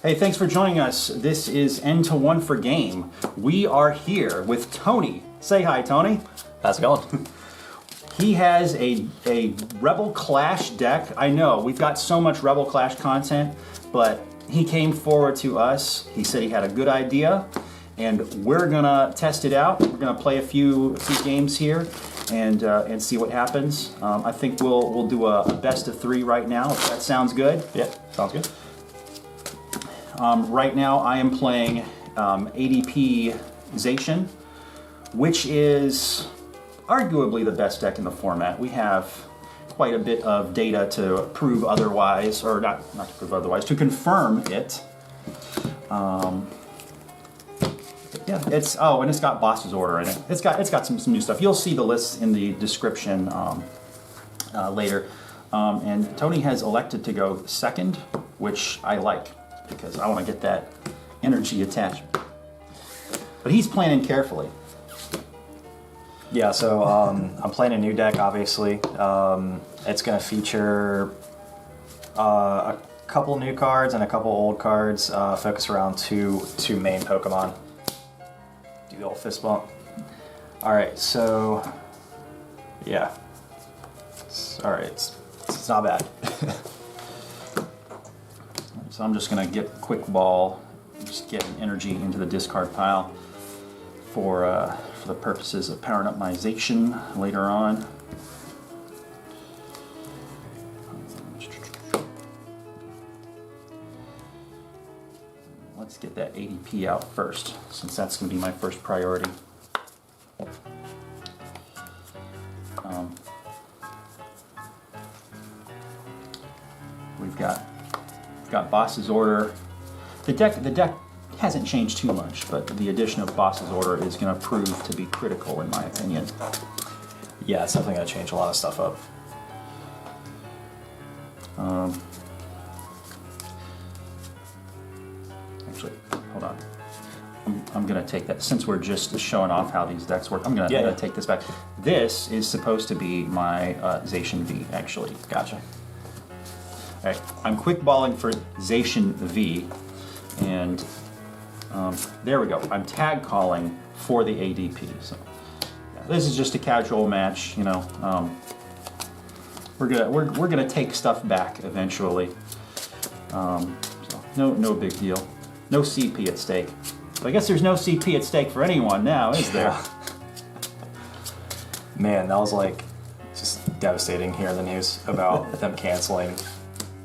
Hey, thanks for joining us. This is N to 1 for Game. We are here with Tony. Say hi, Tony. How's it going? He has a Rebel Clash deck. I know, we've got so much Rebel Clash content, but he came forward to us. He said he had a good idea, and we're gonna test it out. We're gonna play a few games here and see what happens. I think we'll do a best of 3 right now, if that sounds good. Yeah, sounds good. Right now I am playing ADP Zacian, which is arguably the best deck in the format. We have quite a bit of data to prove otherwise, or not to prove otherwise, to confirm it. Yeah, and it's got Boss's Order in it. It's got some new stuff. You'll see the lists in the description later. And Tony has elected to go second, which I like, because I want to get that energy attachment. But he's planning carefully. Yeah, so I'm playing a new deck, obviously. It's going to feature a couple new cards and a couple old cards, focus around two main Pokemon. Do the old fist bump. Alright, so yeah. Alright, it's not bad. So I'm just going to get Quick Ball, just get energy into the discard pile for the purposes of powering up my Zacian later on. Let's get that ADP out first, since that's going to be my first priority. We've got Boss's Order. The deck hasn't changed too much, but the addition of Boss's Order is going to prove to be critical, in my opinion. Yeah, it's definitely going to change a lot of stuff up. Actually, hold on. I'm going to take that, since we're just showing off how these decks work, I'm going to take this back. This is supposed to be my Zacian V, actually. Gotcha. All right, I'm quick balling for Zacian V, and there we go. I'm tag calling for the ADP. So yeah, this is just a casual match, you know. We're gonna take stuff back eventually. So no big deal. No CP at stake. But I guess there's no CP at stake for anyone now, is there? Yeah. Man, that was like just devastating hearing the news about them canceling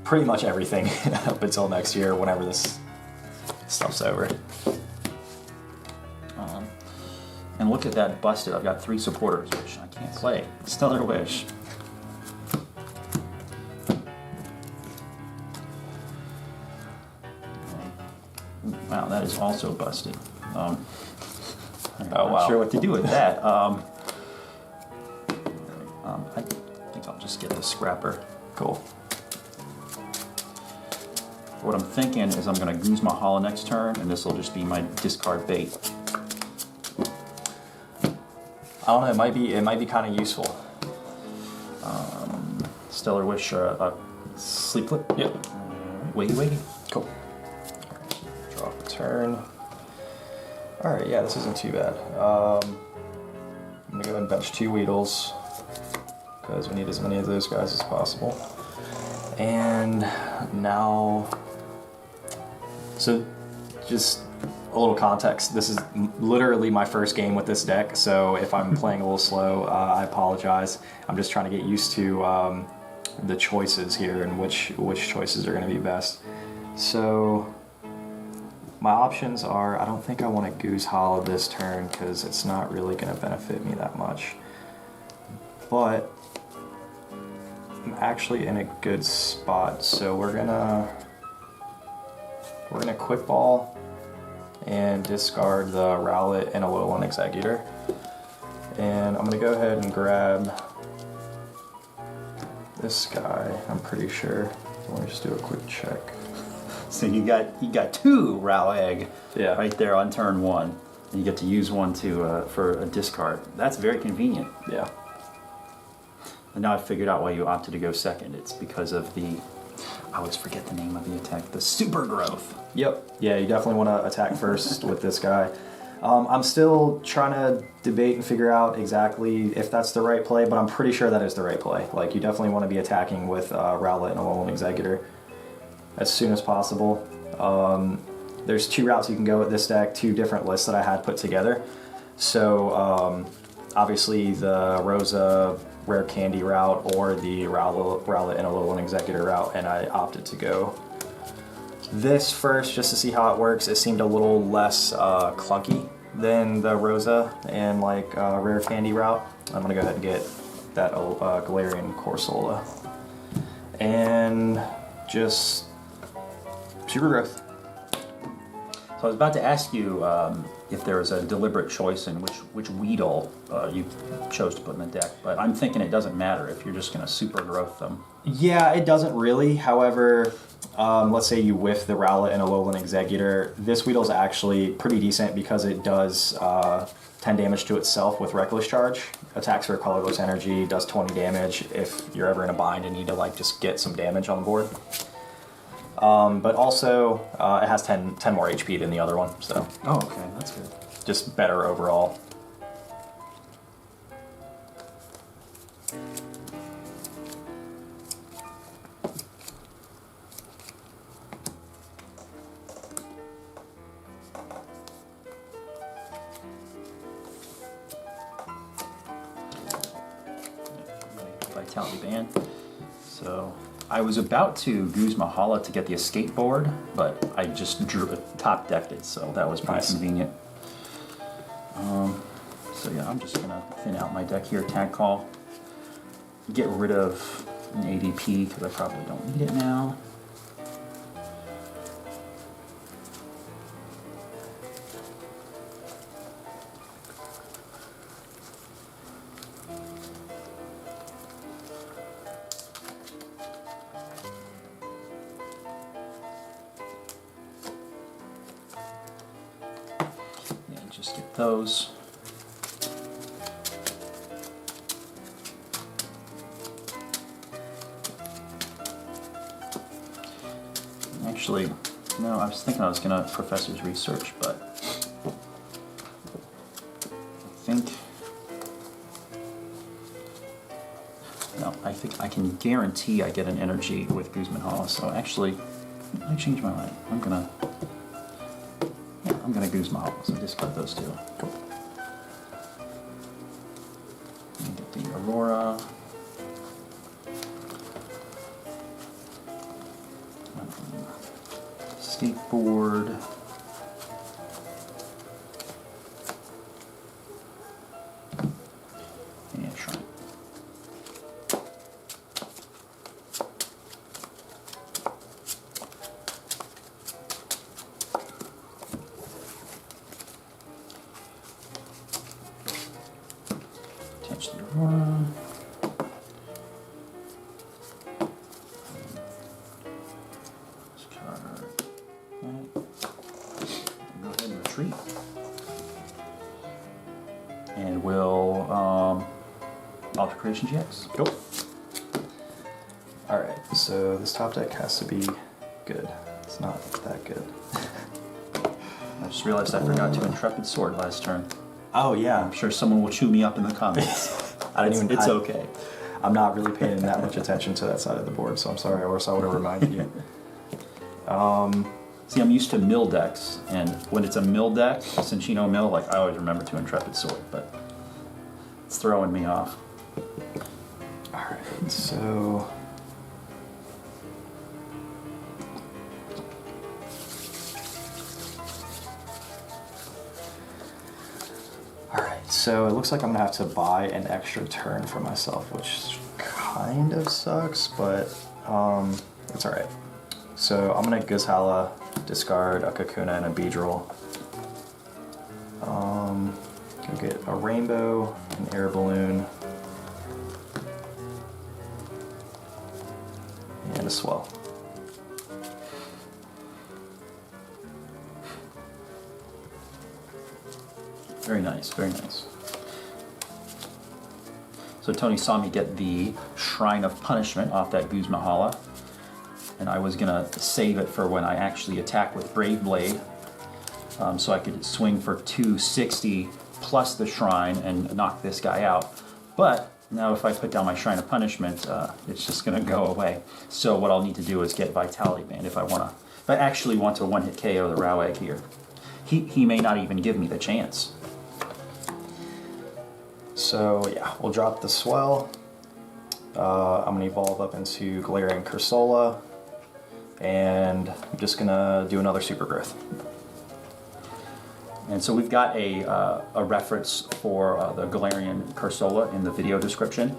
pretty much everything up until next year, whenever this stuff's over. And look at that busted. I've got 3 supporters, which I can't play. Stellar Wish. Wow, that is also busted. I'm not sure what to do with that. I think I'll just get the Scrapper. Cool. What I'm thinking is I'm going to use my Hollow next turn, and this will just be my discard bait. I don't know. It might be kind of useful. Stellar Wish or a Sleep Flip. Yep. Wait. Cool. Draw off a turn. All right. Yeah, this isn't too bad. I'm gonna go ahead and bench 2 Weedles because we need as many of those guys as possible. And now, so just a little context. This is literally my first game with this deck, so if I'm playing a little slow, I apologize. I'm just trying to get used to the choices here and which choices are going to be best. So my options are, I don't think I want to Goose Hollow this turn because it's not really going to benefit me that much. But I'm actually in a good spot, so we're gonna Quick Ball and discard the Rowlet and Alolan Executor. And I'm gonna go ahead and grab this guy, I'm pretty sure. Let me just do a quick check. So you got 2 Rowegg right there on turn 1. And you get to use one for a discard. That's very convenient. Yeah. And now I've figured out why you opted to go second. It's because of the I always forget the name of the attack. The super growth. Yep. Yeah, you definitely want to attack first with this guy. I'm still trying to debate and figure out exactly if that's the right play, but I'm pretty sure that is the right play. Like, you definitely want to be attacking with Rowlet and Alolan Exeggutor as soon as possible. There's 2 routes you can go with this deck, 2 different lists that I had put together. So, obviously the Rosa Rare Candy route or the Rowlet and Alolan Exeggutor route, and I opted to go this first just to see how it works. It seemed a little less clunky than the Rosa and like Rare Candy route. I'm gonna go ahead and get that Galarian Corsola and just super growth. So I was about to ask you if there was a deliberate choice in which Weedle you chose to put in the deck, but I'm thinking it doesn't matter if you're just going to super growth them. Yeah, it doesn't really. However, let's say you whiff the Rowlet and Alolan Exeggutor. This Weedle's actually pretty decent because it does 10 damage to itself with Reckless Charge. Attacks for colorless energy, does 20 damage if you're ever in a bind and need to like just get some damage on the board. But also, it has 10 more HP than the other one, so. Oh, okay, that's good. Just better overall. Vitality Band. So I was about to Guzma Hala to get the escape board, but I just top decked it, so that was pretty Nice. convenient. So yeah, I'm just gonna thin out my deck here. Tag call. Get rid of an ADP because I probably don't need it now. Yeah, just get those. Actually, no, I was thinking I was gonna Professor's Research, but I think I can guarantee I get an energy with Guzman Hala, so actually, I changed my mind. I'm gonna Guzman Hala, so discard those 2. Cool. And get the Aurora. Skateboard. And Shrine. Attach the Aurora. Retreat. And we'll Ultra Creation GX. Cool. Alright, so this top deck has to be good. It's not that good. I just realized I forgot to Intrepid Sword last turn. Oh yeah. I'm sure someone will chew me up in the comments. It's okay. I'm not really paying that much attention to that side of the board, so I'm sorry, or else I would have reminded you. See, I'm used to mill decks, and when it's a mill deck, a Cinchino mill, like I always remember to Intrepid Sword, but it's throwing me off. Alright, so... Alright, so it looks like I'm gonna have to buy an extra turn for myself, which kind of sucks, but it's alright. So I'm gonna Guzhala, discard a Kakuna and a Beedrill. Go get a Rainbow, an Air Balloon, and a Swell. Very nice, very nice. So Tony saw me get the Shrine of Punishment off that Guzma Hala. and I was gonna save it for when I actually attack with Brave Blade, so I could swing for 260 plus the Shrine and knock this guy out. But now if I put down my Shrine of Punishment, it's just gonna go away. So what I'll need to do is get Vitality Band if I actually want to one-hit KO the Rowegg here. He may not even give me the chance. So yeah, we'll drop the Swell. I'm gonna evolve up into Galarian Cursola, and I'm just gonna do another Super Growth. And so we've got a reference for the Galarian Cursola in the video description.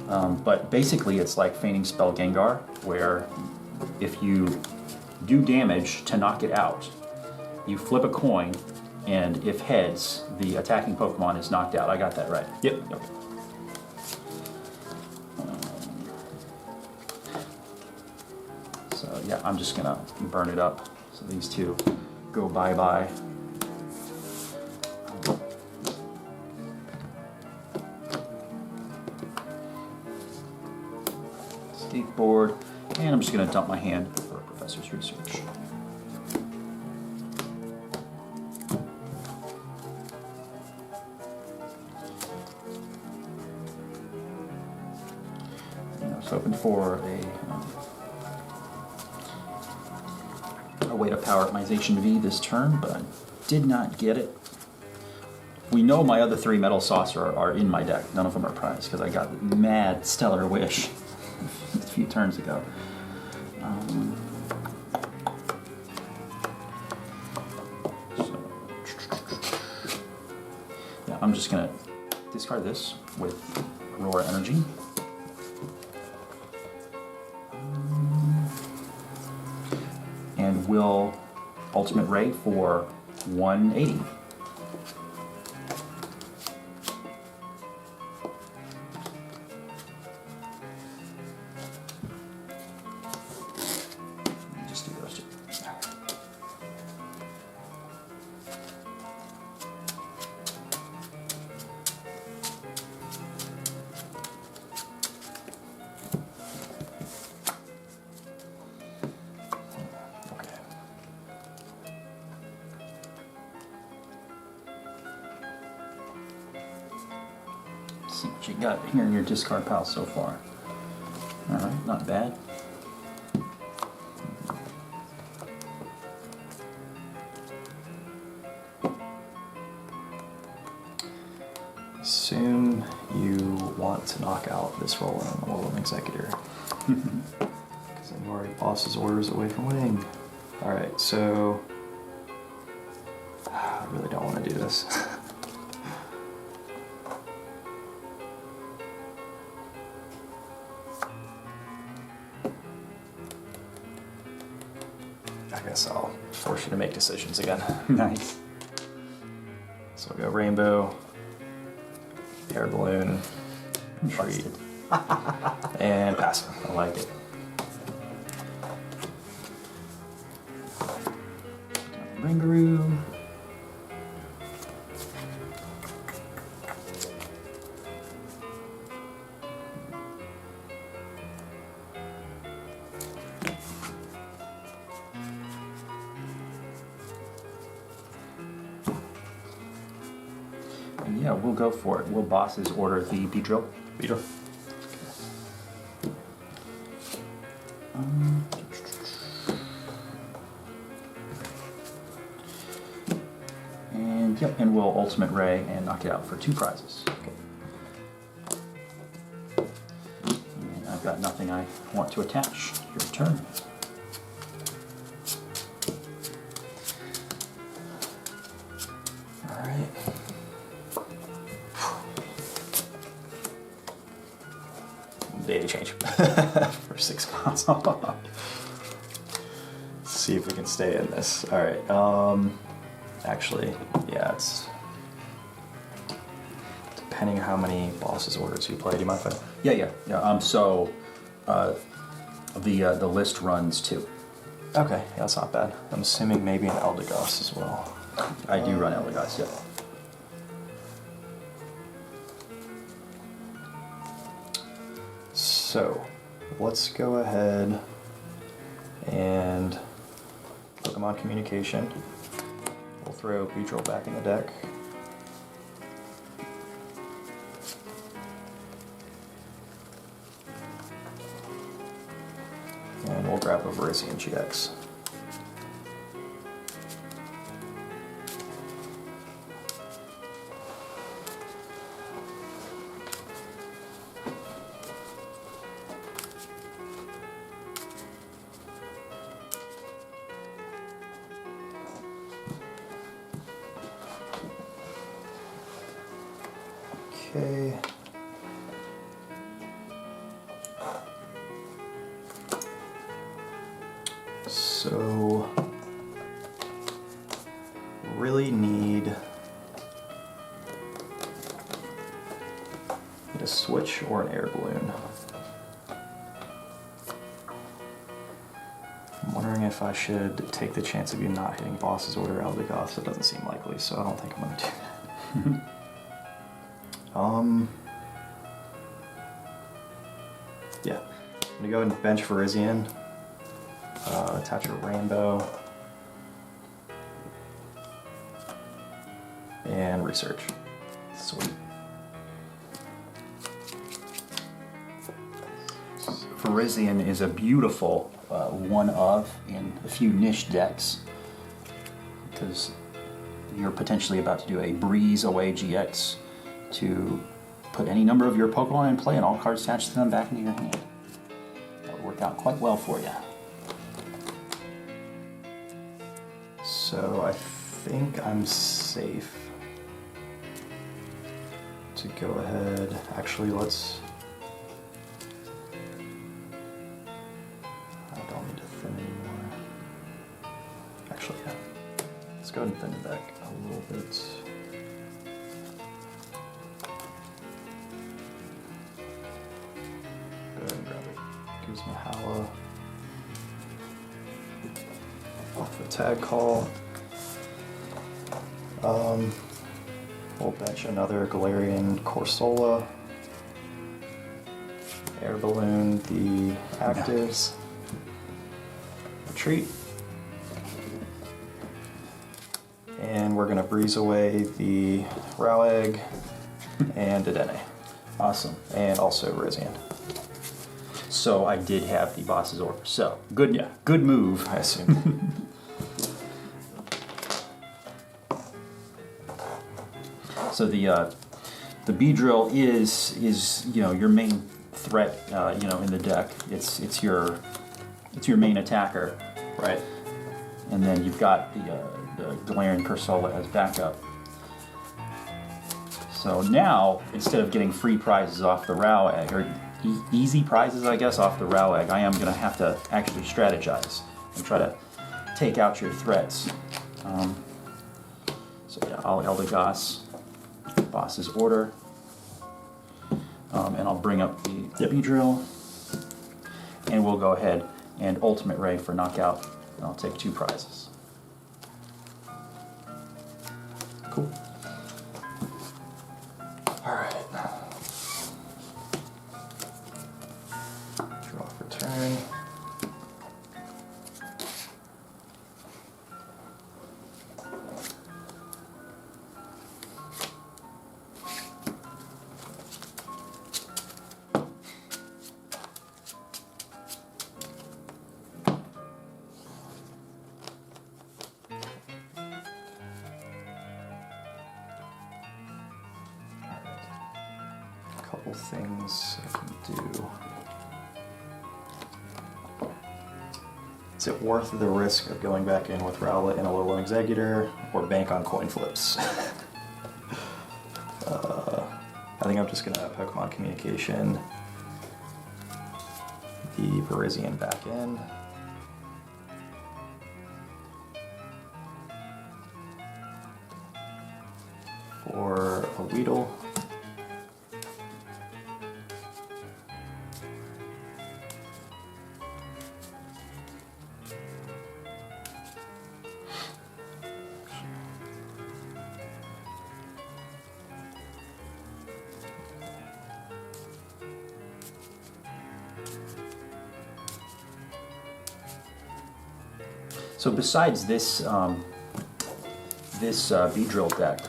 But basically it's like Feigning Spell Gengar, where if you do damage to knock it out, you flip a coin, and if heads, the attacking Pokemon is knocked out. I got that right. Yep. So yeah, I'm just gonna burn it up. So these two go bye-bye. Skateboard, and I'm just gonna dump my hand for Professor's Research. Hoping for a way to power up my Zacian V this turn, but I did not get it. We know my other 3 Metal Saucer are in my deck. None of them are prized because I got mad Stellar Wish a few turns ago. Yeah, I'm just gonna discard this with Aurora Energy. And will Ultimate Ray for 180. Just do those two. See what you got here in your discard pile so far. Alright, not bad. Assume you want to knock out this Roll-In Executor. Because I'm already boss's orders away from winning. Alright, so I really don't want to do this. I guess I'll force you to make decisions again. Nice. So we'll go Rainbow, Air Balloon, Treat, Busted. and Pass. I like it. Ringaroo. And yeah, we'll go for it. Will bosses order the Beedrill? Beedrill. And yep, and we'll Ultimate Ray and knock it out for 2 prizes. And I've got nothing I want to attach. Your turn. Alright. Data change for 6 months. See if we can stay in this. Alright, actually, yeah, it's depending on how many bosses orders you play. Do you mind if I... Yeah. So the list runs 2. Okay, yeah, that's not bad. I'm assuming maybe an Eldegoss as well. I do run Eldegoss, yeah. So, let's go ahead and Pokemon Communication. We'll throw Beedrill back in the deck. And we'll grab a Zacian GX. Okay. So, really need a switch or an air balloon. I'm wondering if I should take the chance of you not hitting boss's order out of the Goths. It doesn't seem likely, so I don't think I'm going to do that. Yeah, I'm gonna go ahead and bench Virizion, attach a Rainbow, and research. Sweet. Virizion is a beautiful one of in a few niche decks because you're potentially about to do a breeze away GX to put any number of your Pokemon in play and all cards attached to them back into your hand. That would work out quite well for you. So I think I'm safe to go ahead. Actually, let's... I don't need to thin anymore. Actually, yeah. Let's go ahead and thin the deck a little bit. Go ahead and grab it. Gives me Hala. Off the tag call. We'll bench another Galarian Corsola. Air balloon the actives. Retreat. And we're gonna breeze away the Rowegg and Dedenne. Awesome. And also Virizion. So I did have the boss's order. So good, good move. I assume. So the Beedrill is your main threat in the deck. It's your main attacker, Right. and then you've got the Galarian Corsola as backup. So now instead of getting free prizes off the Rowegg or easy prizes, I guess, off the Rowegg, I am going to have to actually strategize and try to take out your threats. So yeah, I'll Eldegoss, boss's order, and I'll bring up the Beedrill, and we'll go ahead and Ultimate Ray for knockout, and I'll take 2 prizes. Cool. Alright. Draw for turn. Couple things I can do. Is it worth the risk of going back in with Rowlet and a Alolan Executor, or bank on coin flips? I think I'm just gonna Pokemon Communication the Virizion back in. For a Weedle. So besides this Beedrill deck,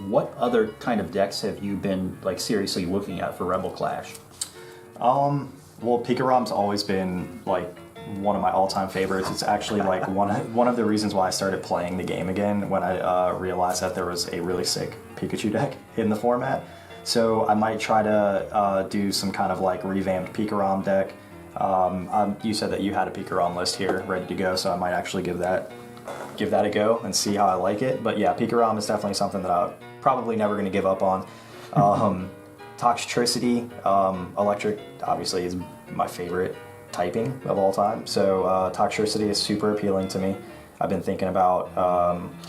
what other kind of decks have you been like seriously looking at for Rebel Clash? Well, Pika-Rom's always been like one of my all-time favorites. It's actually like one of the reasons why I started playing the game again when I realized that there was a really sick Pikachu deck in the format. So I might try to do some kind of like revamped Pika-Rom deck. You said that you had a Pika-Rom list here ready to go, so I might actually give that a go and see how I like it. But yeah, Pika-Rom is definitely something that I'm probably never going to give up on. Toxtricity, electric obviously is my favorite typing of all time, so Toxtricity is super appealing to me. I've been thinking about...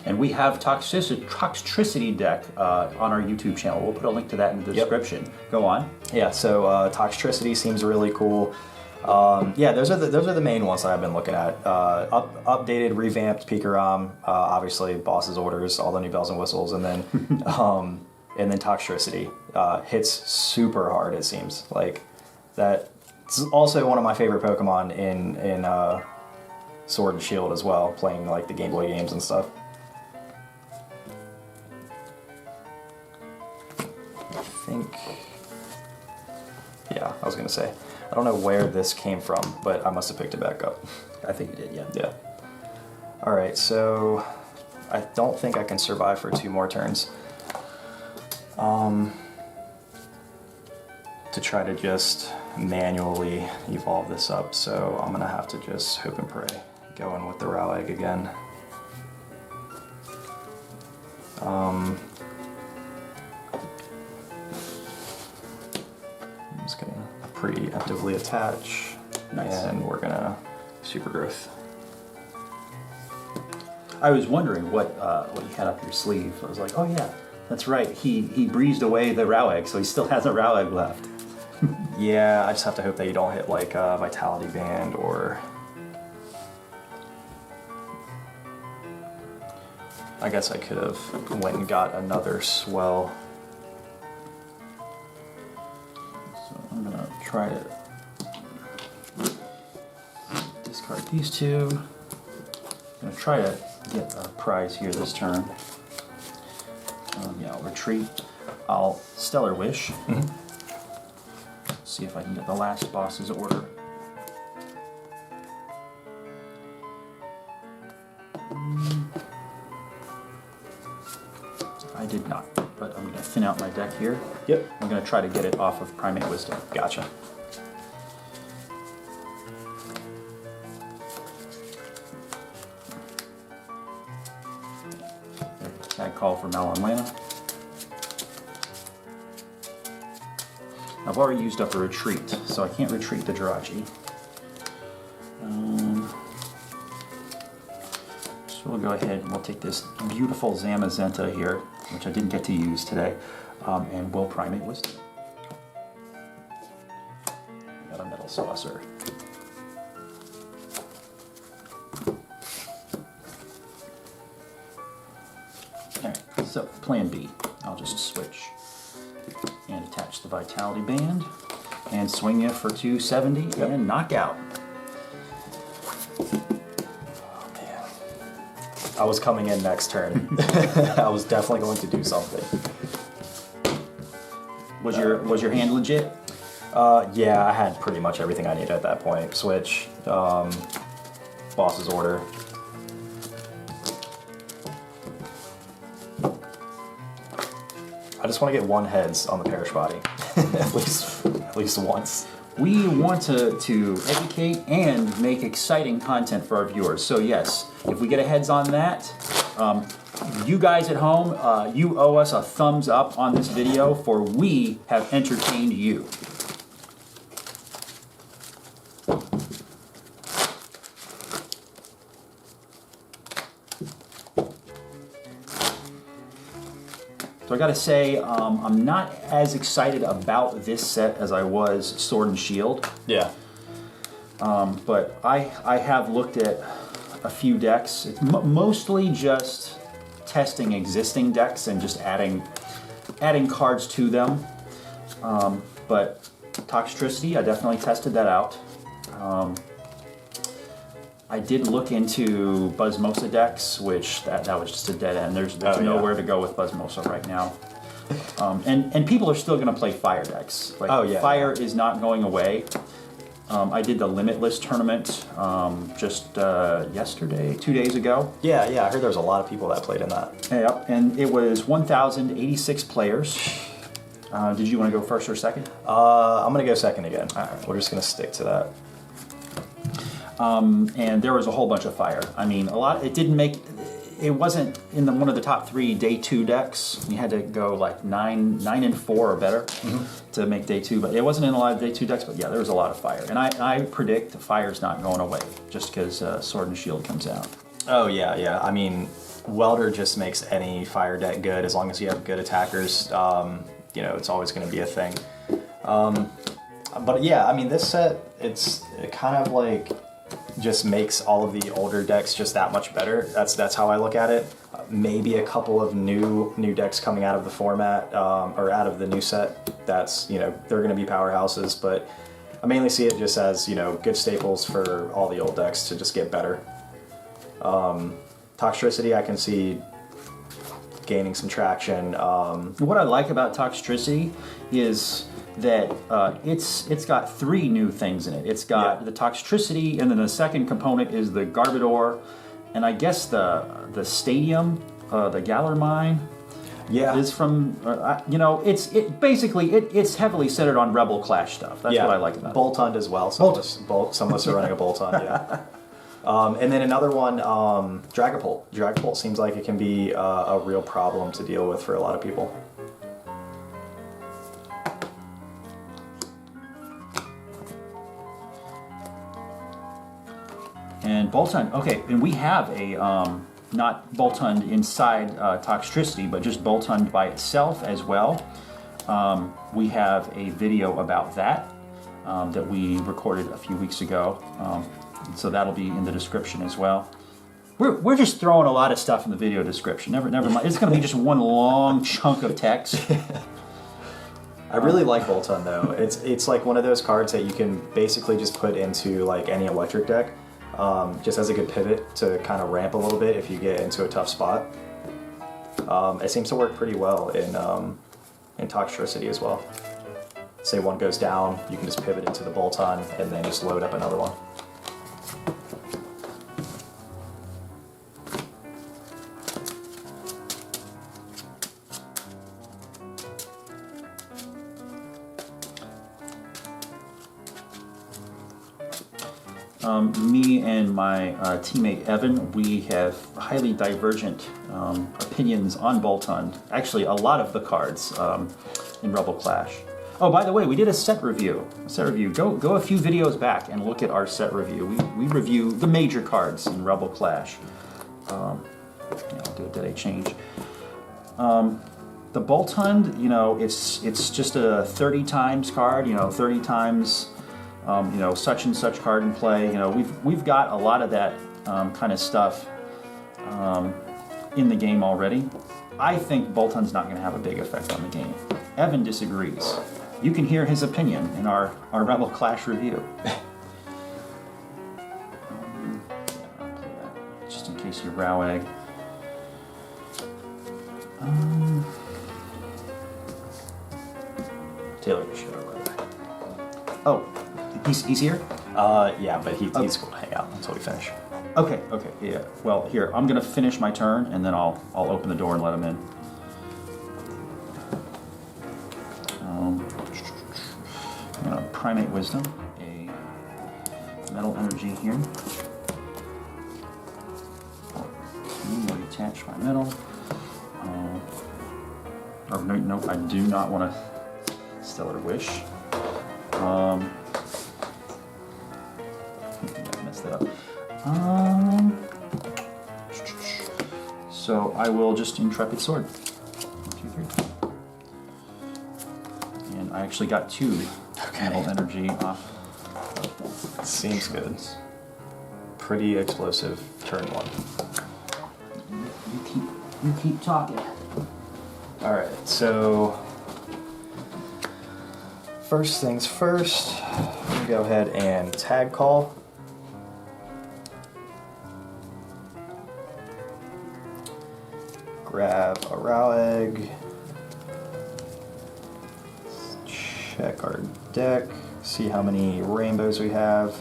and we have Toxtricity deck on our YouTube channel. We'll put a link to that in the description. Go on. Yeah, so Toxtricity seems really cool. Yeah, those are the main ones that I've been looking at. Updated, revamped Pika-Rom, obviously Boss's Orders, all the new bells and whistles, and then Toxtricity hits super hard. It seems like that. It's also one of my favorite Pokemon in Sword and Shield as well, playing like the Game Boy games and stuff. I think, yeah, I was gonna say, I don't know where this came from, but I must have picked it back up. I think you did, yeah. Yeah. All right, so I don't think I can survive for 2 more turns. To try to just manually evolve this up, so I'm gonna have to just hope and pray. Going with the Rowegg again. I'm just gonna preemptively attach, Nice. and we're gonna Super Growth. I was wondering what you had up your sleeve. I was like, oh yeah, that's right. He breezed away the Rowegg, so he still has a Rowegg left. Yeah, I just have to hope that you don't hit like a Vitality Band or... I guess I could have went and got another Swell. So I'm gonna try to discard these 2. I'm gonna try to get a prize here this turn. Yeah, I'll retreat. I'll Stellar Wish. See if I can get the last boss's order. I did not, but I'm going to thin out my deck here. Yep. I'm going to try to get it off of Primate Wisdom. Gotcha. Tag call for Malamlana. I've already used up a retreat, so I can't retreat the Jirachi. So we'll go ahead and we'll take this beautiful Zamazenta here, which I didn't get to use today, and we'll Primate Wisdom. Got a Metal Saucer. Alright, so plan B. I'll just switch and attach the Vitality Band and swing you for 270 and knockout. Oh man. I was coming in next turn. I was definitely going to do something. Was your hand legit? Yeah, I had pretty much everything I needed at that point. Switch, Boss's Order. I just want to get 1 heads on the Perish Body, at least once. We want to educate and make exciting content for our viewers. So yes, if we get a heads on that, you guys at home, you owe us a thumbs up on this video, for we have entertained you. So I gotta say, I'm not as excited about this set as I was Sword and Shield. Yeah. But I have looked at a few decks. It's mostly just testing existing decks and just adding cards to them. But Toxtricity, I definitely tested that out. I did look into Buzzmosa decks, which that was just a dead end. There's nowhere to go with Buzzmosa right now. And people are still going to play fire decks. Like, fire is not going away. I did the Limitless tournament just yesterday, 2 days ago. Yeah, I heard there was a lot of people that played in that. Yep, and it was 1,086 players. Did you want to go first or second? I'm going to go second again. All right. We're just going to stick to that. And there was a whole bunch of fire. I mean, a lot. It wasn't in one of the top 3 day 2 decks. You had to go like 9 and 4 or better to make day 2. But it wasn't in a lot of day 2 decks. But yeah, there was a lot of fire. And I predict the fire's not going away just because Sword and Shield comes out. Oh yeah. I mean, Welder just makes any fire deck good as long as you have good attackers. It's always going to be a thing. But yeah, I mean, this set, it kind of like just makes all of the older decks just that much better. That's how I look at it. Maybe a couple of new decks coming out of the format or out of the new set. That's they're going to be powerhouses, but I mainly see it just as good staples for all the old decks to just get better. Toxtricity, I can see gaining some traction. What I like about Toxtricity is that it's got 3 new things in it. It's got the Toxtricity, and then the second component is the Garbodor, and I guess the Stadium, the Galar Mine, is from it's heavily centered on Rebel Clash stuff. That's what I like about it. Boltund as well. Some of us are running a Boltund. Yeah. And then another one, Dragapult. Dragapult seems like it can be a real problem to deal with for a lot of people. And Boltund, okay, and we have a, not Boltund inside Toxtricity, but just Boltund by itself as well. We have a video about that that we recorded a few weeks ago. So that'll be in the description as well. We're just throwing a lot of stuff in the video description. Never mind. It's going to be just one long chunk of text. I really like Boltund though. It's like one of those cards that you can basically just put into like any electric deck. Just as a good pivot to kind of ramp a little bit if you get into a tough spot. It seems to work pretty well in Toxtricity as well. Say one goes down, you can just pivot into the Boltund and then just load up another one. Me and my teammate Evan, we have highly divergent opinions on Boltund. Actually, a lot of the cards in Rebel Clash. Oh, by the way, we did a set review. Go a few videos back and look at our set review. We review the major cards in Rebel Clash. I'll do a dead A change. The Boltund, it's just a 30 times card. 30 times. Such and such card in play. We've got a lot of that kind of stuff in the game already. I think Boltund's not going to have a big effect on the game. Evan disagrees. You can hear his opinion in our Rebel Clash review. I'll play that just in case you row egg. Taylor, you should have by the way. Oh. He's here? Yeah, but he's going to hang out until we finish. Okay, yeah. Well, here, I'm going to finish my turn, and then I'll open the door and let him in. I'm going to Primate Wisdom, a Metal Energy here. I'm going to attach my metal. No, I do not want to Stellar Wish. So I will just Intrepid Sword. 1, 2, 3. And I actually got 2 Metal Energy off. Seems good. Pretty explosive turn 1. You keep talking. Alright, so first things first, I'm gonna go ahead and tag call. Raw Egg. Check our deck, see how many rainbows we have.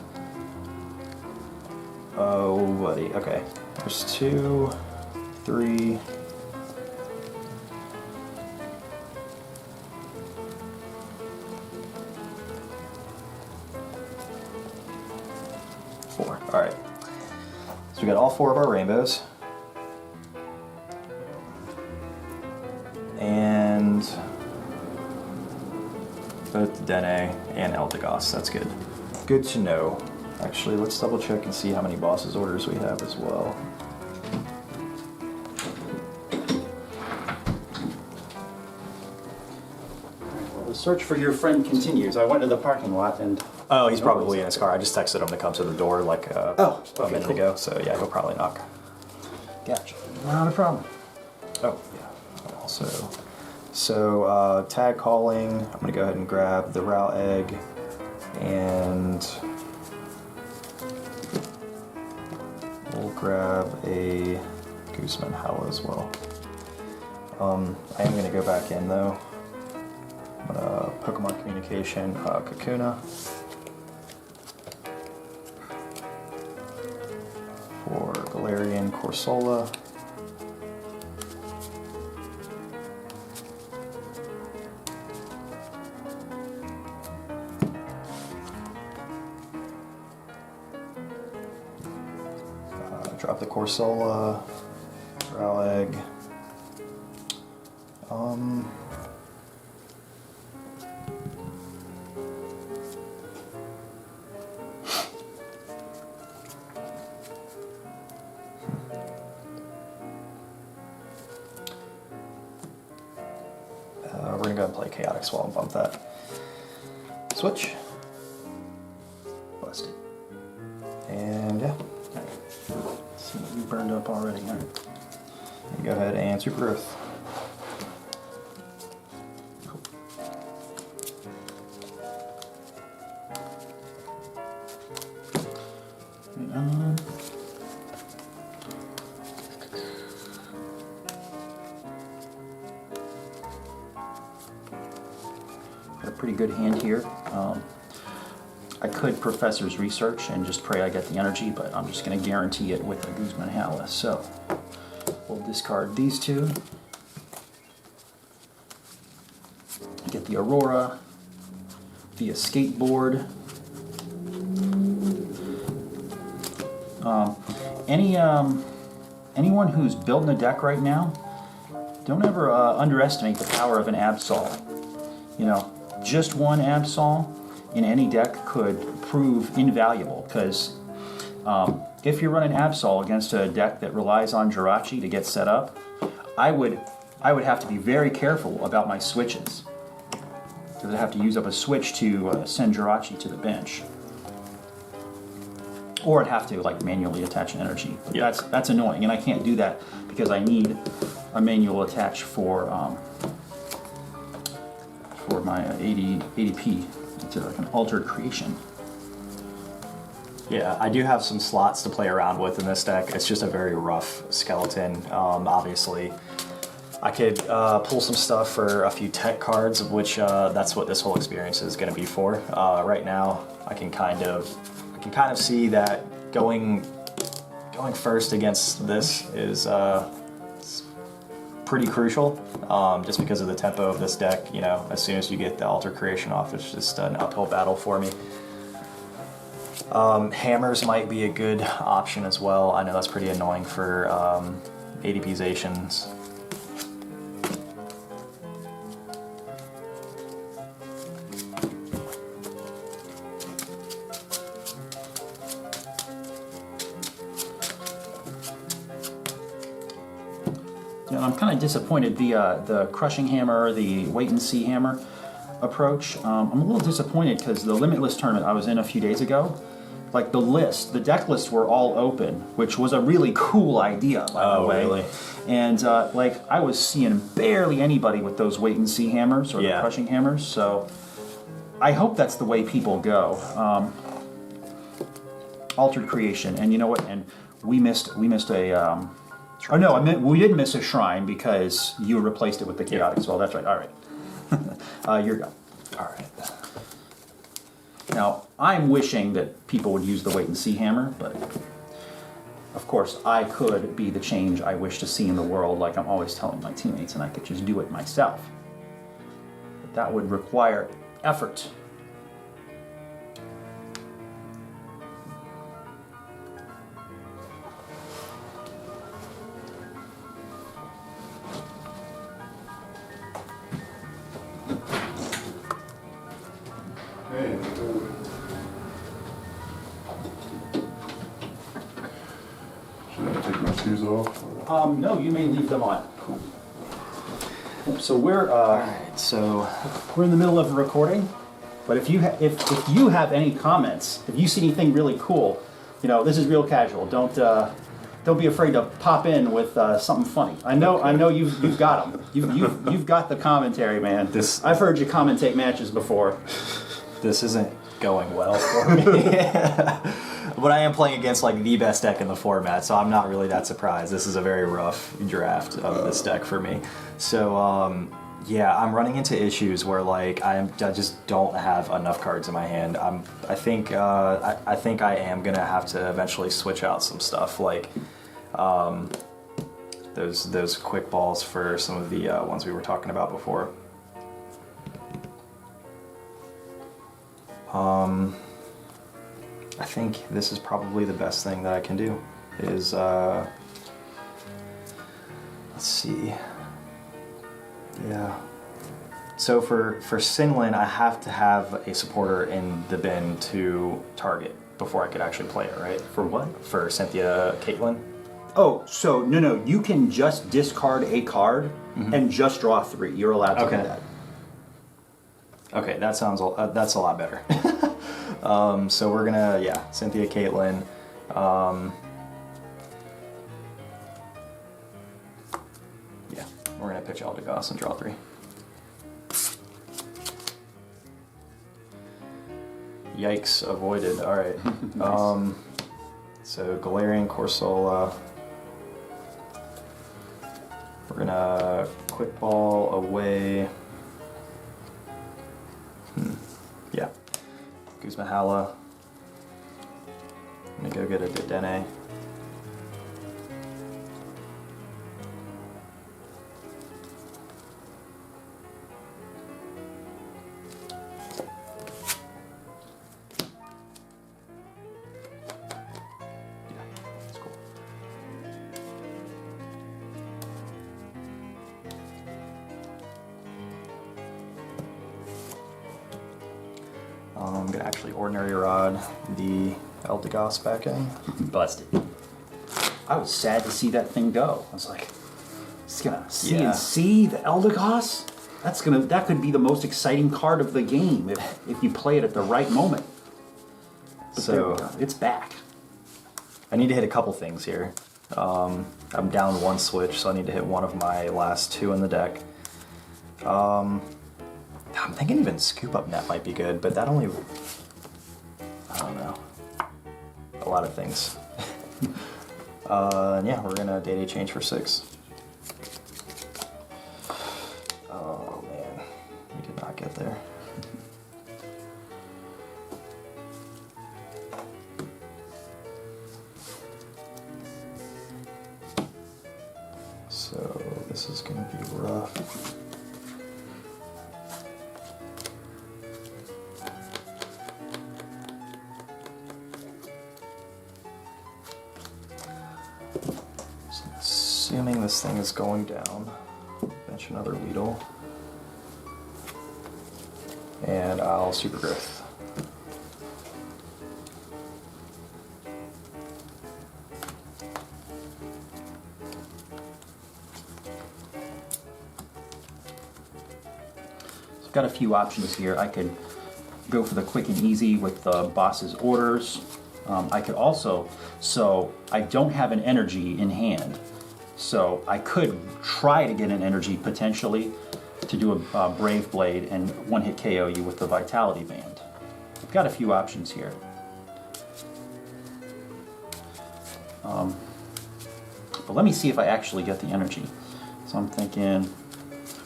Oh, buddy. Okay. There's 2, 3. Four. All right. So we got all 4 of our rainbows. And both Dene and Eldegoss. That's good. Good to know. Actually, let's double check and see how many bosses orders we have as well. Well, the search for your friend continues. I went to the parking lot and... Oh, he's probably in his car. I just texted him to come to the door like a minute ago. So yeah, he'll probably knock. Gotcha. Not a problem. Oh, yeah. Also, so tag calling. I'm gonna go ahead and grab the Raw Egg, and we'll grab a Gooseman Howl as well. I am gonna go back in though. I'm gonna Pokemon Communication Kakuna for Galarian Corsola. Drop the Corsola, Raw Egg. We're gonna go and play Chaotic Swell and bump that. Switch. Busted. And yeah. See, you burned up already, huh? Go ahead and Super Growth. Got a pretty good hand here. I could Professor's Research and just pray I get the energy, but I'm just going to guarantee it with a Guzman Howless. So we'll discard these 2. Get the Aurora, the Skateboard. Anyone who's building a deck right now, don't ever underestimate the power of an Absol. You know, just one Absol in any deck could prove invaluable, because if you run an Absol against a deck that relies on Jirachi to get set up, I would have to be very careful about my switches, because I'd have to use up a switch to send Jirachi to the bench, or I'd have to like manually attach an energy. But that's annoying, and I can't do that because I need a manual attach for my ADP. To like an altered creation. Yeah, I do have some slots to play around with in this deck. It's just a very rough skeleton. Obviously, I could pull some stuff for a few tech cards, of which that's what this whole experience is going to be for. Right now, I can kind of see that going first against this is pretty crucial, just because of the tempo of this deck. You know, as soon as you get the Alter Creation off, it's just an uphill battle for me. Hammers might be a good option as well. I know that's pretty annoying for ADP Zacians. I'm kind of disappointed the crushing hammer, the wait and see hammer approach. I'm a little disappointed because the Limitless tournament I was in a few days ago, like the deck lists were all open, which was a really cool idea, by the way. Really? And like I was seeing barely anybody with those wait and see hammers or the crushing hammers. So I hope that's the way people go. Altered Creation, and you know what? And we missed a Oh no, I meant we didn't miss a shrine because you replaced it with the chaotic spell. That's right. All right, you're go. All right. Now I'm wishing that people would use the wait and see hammer, but of course I could be the change I wish to see in the world, like I'm always telling my teammates, and I could just do it myself. But that would require effort. Should I take my shoes off? No, you may leave them on. So we're Alright, so we're in the middle of a recording, but if you if you have any comments, if you see anything really cool, you know, this is real casual. Don't be afraid to pop in with something funny. I know you've got them. You've got the commentary, man. I've heard you commentate matches before. this isn't going well for me. But I am playing against like the best deck in the format, so I'm not really that surprised. This is a very rough draft of this deck for me. So yeah, I'm running into issues where like I just don't have enough cards in my hand. I think I am gonna have to eventually switch out some stuff, like those quick balls for some of the ones we were talking about before. I think this is probably the best thing that I can do is, let's see, yeah. So for Sinlin, I have to have a supporter in the bin to target before I could actually play it, right? For what? For Cynthia Caitlyn. Oh, so no, you can just discard a card and just draw 3. You're allowed to do that. Okay, that sounds that's a lot better. So we're gonna, yeah, Cynthia Caitlyn. Yeah, we're gonna pitch Eldegoss and draw 3. Yikes, avoided. All right. Nice. So Galarian Corsola. We're gonna quick ball away. Yeah. Guzmahala. I'm gonna go get a Dedenne. Yeah, that's cool. I'm gonna actually Ordinary Rod the Eldegoss back in. Busted. I was sad to see that thing go. I was like, it's gonna CNC the Eldegoss? That could be the most exciting card of the game if you play it at the right moment. But So it's back. I need to hit a couple things here. I'm down 1 switch, so I need to hit one of my last 2 in the deck. I'm thinking even Scoop Up Net might be good, but that only, I don't know, a lot of things. Yeah, we're gonna Day-Day change for 6. Oh man, we did not get there. So this is gonna be rough. Assuming this thing is going down, bench another Weedle, and I'll Super Growth. So I've got a few options here. I could go for the quick and easy with the boss's orders. I could also, so I don't have an energy in hand. So I could try to get an energy potentially to do a Brave Blade and 1-hit KO you with the Vitality Band. I've got a few options here. But let me see if I actually get the energy. So I'm thinking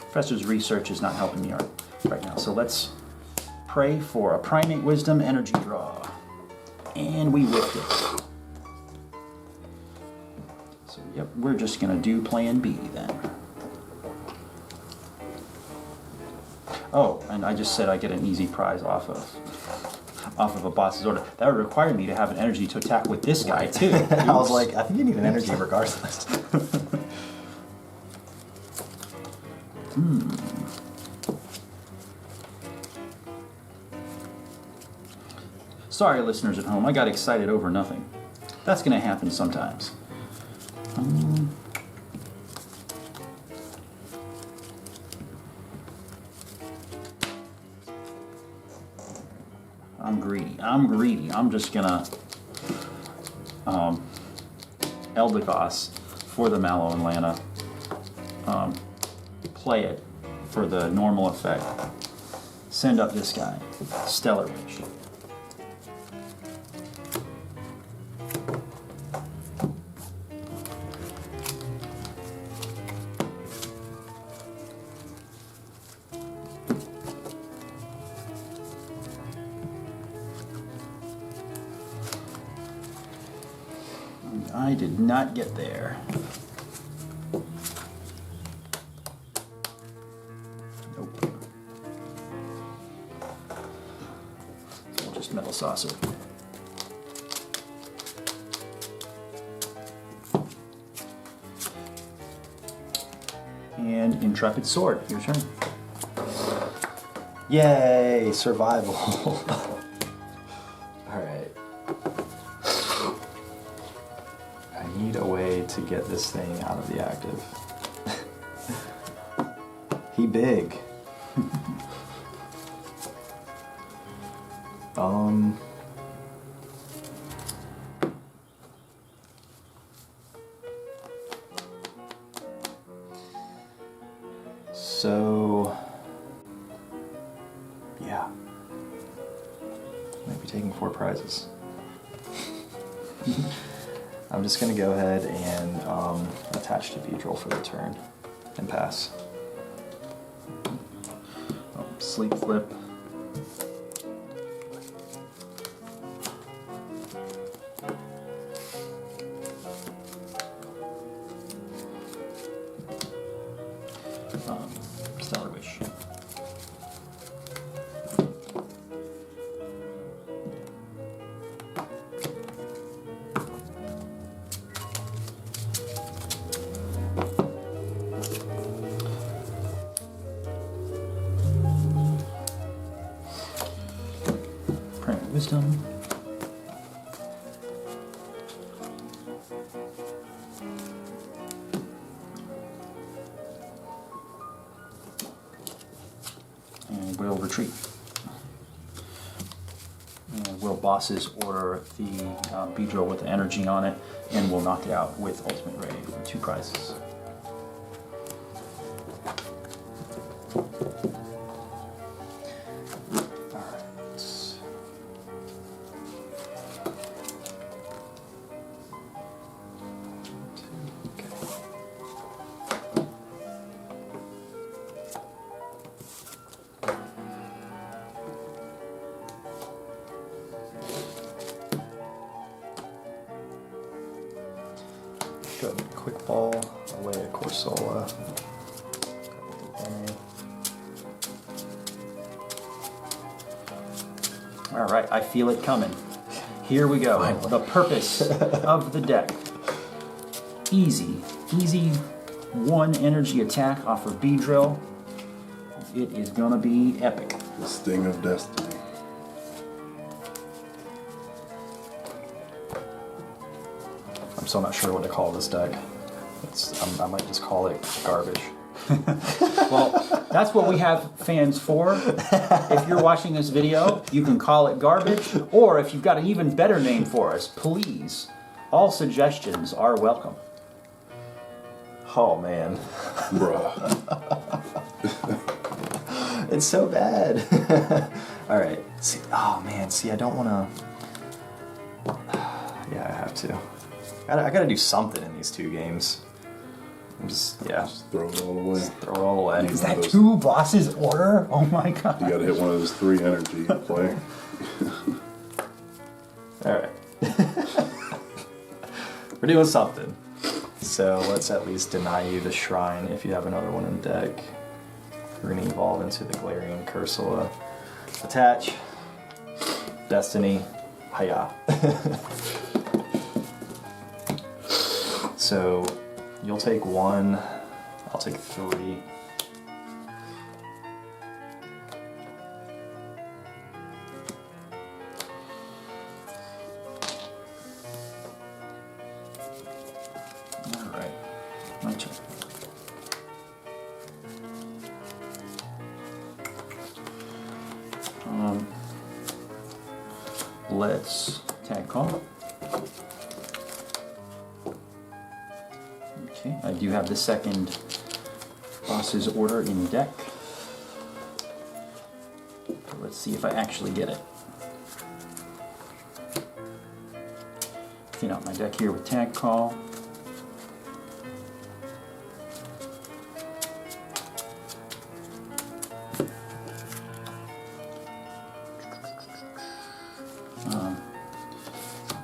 Professor's research is not helping me right now. So let's pray for a Primate Wisdom energy draw. And we whipped it. So yep, we're just gonna do plan B then. Oh, and I just said I get an easy prize off of a boss's order. That would require me to have an energy to attack with this guy too. I was like, I think you need an energy regardless. Sorry, listeners at home, I got excited over nothing. That's gonna happen sometimes. I'm greedy. I'm just gonna Eldegoss for the Mallow and Lana. Play it for the normal effect. Send up this guy, Stellar Witch. I did not get there. Nope. We'll just Metal Saucer. And Intrepid Sword, your turn. Yay, survival. Alright. I need a way to get this thing out of the active. He big. So, yeah. Might be taking 4 prizes. I'm just gonna go ahead and attach to Beedrill for the turn and pass. Oh, Sleep Flip. Stellar Wish. Primate Wisdom. And we'll retreat. And we'll bosses order the Beedrill with the energy on it, and we'll knock it out with Ultimate Ray for 2 prizes. Good. Quick ball away at Corsola. All right, I feel it coming. Here we go. Finally. The purpose of the deck. Easy 1 energy attack off of Beedrill. It is gonna be epic. The Sting of Destiny. I'm still not sure what to call this deck. I might just call it garbage. Well, that's what we have fans for. If you're watching this video, you can call it garbage, or if you've got an even better name for us, please, all suggestions are welcome. Oh man, Bruh. it's so bad. All right. See, oh man, see, I don't want to. Yeah, I have to. I gotta do something in these 2 games. Just Throw it all away. throw it all away. Is that 2 bosses order? Oh my god. You gotta hit one of those 3 energy play. Alright. We're doing something. So let's at least deny you the Shrine if you have another one in deck. We're gonna evolve into the Galarian Cursula. Attach. Destiny. Hiya. So you'll take 1, I'll take 3. Alright, my turn. Let's tag call. Okay, I do have the second boss's order in deck. Let's see if I actually get it. Clean out my deck here with tag call.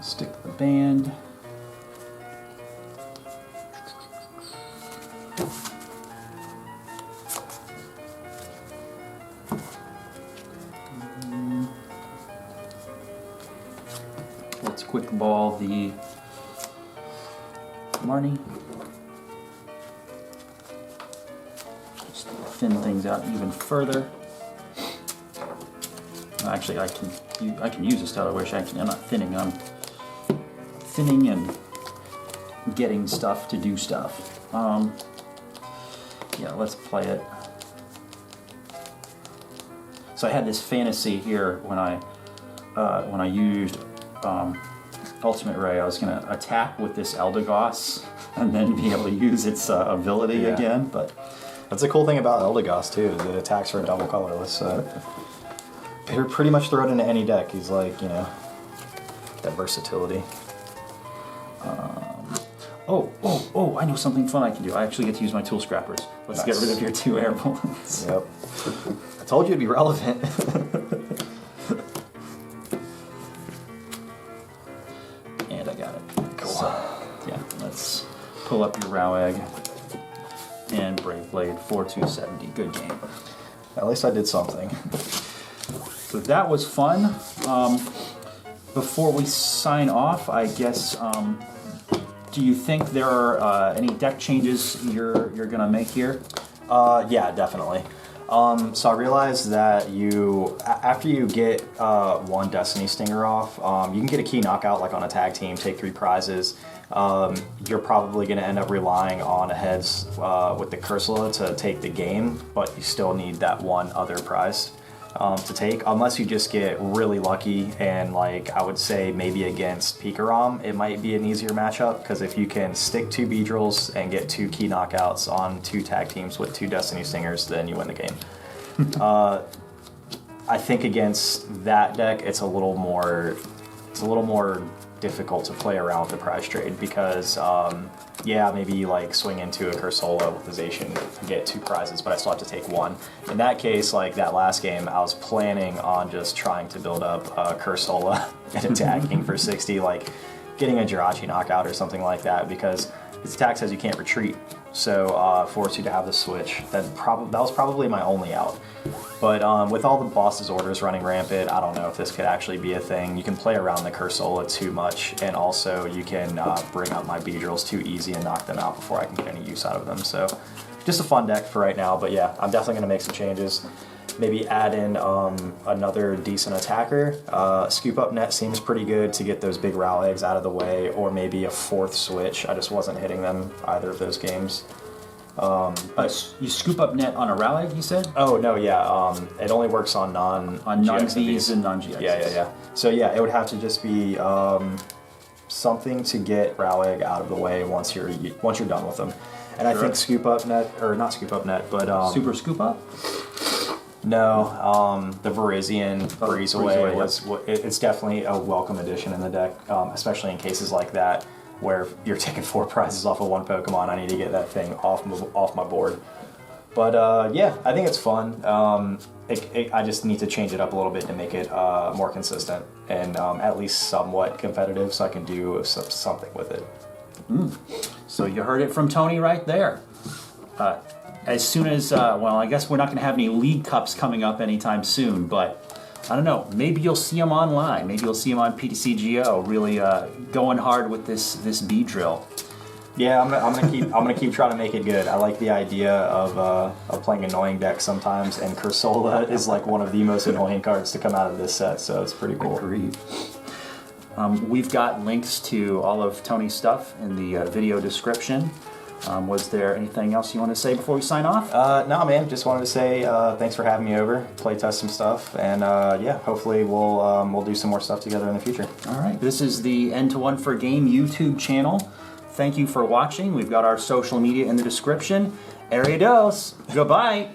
Stick the band. Let's quick ball the Marnie. Just thin things out even further. Actually, I can use a Stellar Wish. Actually, I'm not thinning. I'm thinning and getting stuff to do stuff. Yeah, let's play it. So I had this fantasy here when I used Ultimate Ray. I was gonna attack with this Eldegoss and then be able to use its ability again. But That's the cool thing about Eldegoss too, is it attacks for a double colorless. So pretty much throw it into any deck. He's like, you know, that versatility. Oh, I know something fun I can do. I actually get to use my tool scrappers. Let's get rid of your 2 air bullets. Yep. I told you it'd be relevant. And I got it. Cool. So, yeah, let's pull up your Rowegg and Brave Blade 4270. Good game. At least I did something. So that was fun. Before we sign off, I guess, do you think there are any deck changes you're gonna make here? Yeah, definitely. So I realized that after you get 1 Destiny Stinger off, you can get a key knockout like on a tag team, take 3 prizes. You're probably going to end up relying on a heads with the Cursula to take the game, but you still need that 1 other prize to take, unless you just get really lucky and, like, I would say maybe against Pikarom, it might be an easier matchup, because if you can stick 2 Beedrills and get 2 key knockouts on 2 tag teams with 2 Destiny Stingers, then you win the game. I think against that deck, it's a little more difficult to play around with the prize trade, because yeah, maybe you like swing into a Cursula with the Zacian and get 2 prizes, but I still have to take 1. In that case, like that last game, I was planning on just trying to build up Cursula and attacking for 60, like getting a Jirachi knockout or something like that, because its attack says you can't retreat, so force you to have the switch. That was probably my only out. But with all the boss's orders running rampant, I don't know if this could actually be a thing. You can play around the Cursula too much, and also you can bring up my Beedrills too easy and knock them out before I can get any use out of them. So just a fun deck for right now, but yeah, I'm definitely going to make some changes. Maybe add in another decent attacker. Scoop Up Net seems pretty good to get those big Roweggs out of the way, or maybe a 4th switch. I just wasn't hitting them either of those games. You Scoop Up Net on a Rowegg, you said? Oh no, yeah. It only works on non-Vs and non-GXs. Yeah. So yeah, it would have to just be something to get Rowegg out of the way once you're done with them. And sure. I think Scoop Up Net, or not Scoop Up Net, but Super Scoop Up. No, the Virizion Breeze Away it's definitely a welcome addition in the deck, especially in cases like that where you're taking 4 prizes off of 1 Pokemon. I need to get that thing off my board. But yeah, I think it's fun. I just need to change it up a little bit to make it more consistent and at least somewhat competitive, so I can do something with it. So you heard it from Tony right there. As soon as, well, I guess we're not going to have any League Cups coming up anytime soon, but I don't know, maybe you'll see him online. Maybe you'll see him on PTCGO really going hard with this Beedrill. Yeah, I'm gonna keep trying to make it good. I like the idea of playing annoying decks sometimes, and Cursola is like one of the most annoying cards to come out of this set, so it's pretty cool. Agreed. We've got links to all of Tony's stuff in the video description. Was there anything else you want to say before we sign off? No, man. Just wanted to say thanks for having me over, play test some stuff, and yeah, hopefully we'll do some more stuff together in the future. All right. This is the N-to-1 for Game YouTube channel. Thank you for watching. We've got our social media in the description. Ariados. Goodbye.